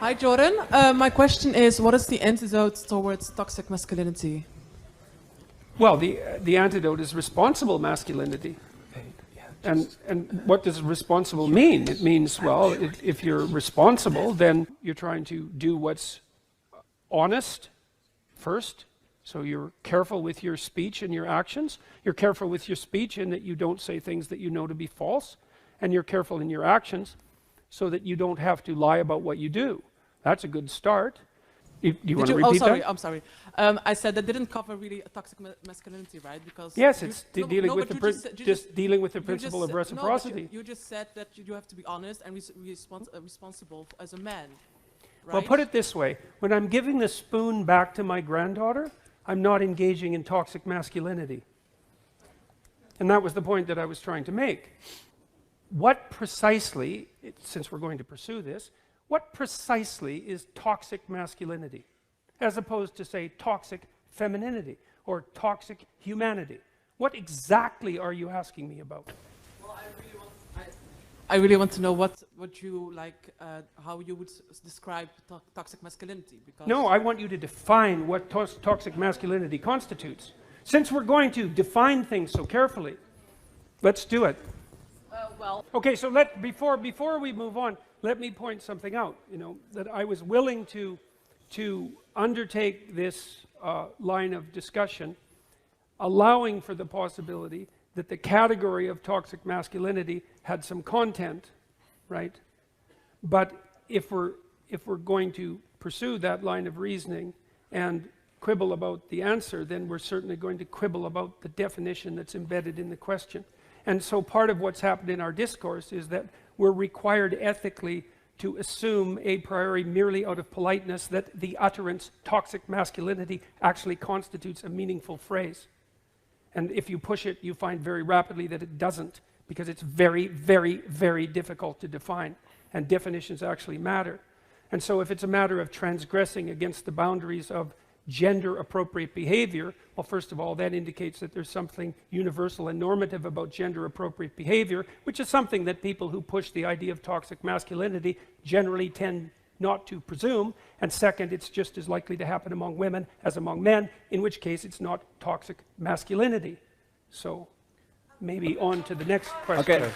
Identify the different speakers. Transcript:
Speaker 1: Hi, Jordan. My question is, what is the antidote towards toxic masculinity?
Speaker 2: Well, the antidote is responsible masculinity. And what does responsible mean? It means, well, if you're responsible, then you're trying to do what's honest first. So you're careful with your speech and your actions. You're careful with your speech in that you don't say things that you know to be false. And you're careful in your actions so that you don't have to lie about what you do. That's a good start. Do you want to repeat that?
Speaker 1: I'm sorry. I said that didn't cover really a toxic masculinity, right? Because
Speaker 2: yes, it's dealing with the principle of reciprocity.
Speaker 1: No, you just said that you have to be honest and responsible as a man. Right?
Speaker 2: Well, put it this way. When I'm giving the spoon back to my granddaughter, I'm not engaging in toxic masculinity. And that was the point that I was trying to make. What precisely, since we're going to pursue this, what precisely is toxic masculinity, as opposed to, say, toxic femininity or toxic humanity? What exactly are you asking me about?
Speaker 1: Well, I really want to know what you like, how you would describe toxic masculinity. Because
Speaker 2: no, I want you to define what toxic masculinity constitutes. Since we're going to define things so carefully, let's do it. Okay, so before we move on, let me point something out, that I was willing to undertake this line of discussion, allowing for the possibility that the category of toxic masculinity had some content, right? But if we're going to pursue that line of reasoning and quibble about the answer, then we're certainly going to quibble about the definition that's embedded in the question. And so part of what's happened in our discourse is that we're required ethically to assume a priori, merely out of politeness, that the utterance toxic masculinity actually constitutes a meaningful phrase. And if you push it, you find very rapidly that it doesn't, because it's very, very, very difficult to define, and definitions actually matter. And so if it's a matter of transgressing against the boundaries of gender-appropriate behavior, well, first of all, that indicates that there's something universal and normative about gender-appropriate behavior, which is something that people who push the idea of toxic masculinity generally tend not to presume. And second, it's just as likely to happen among women as among men, in which case it's not toxic masculinity. So maybe on to the next question.
Speaker 3: Okay.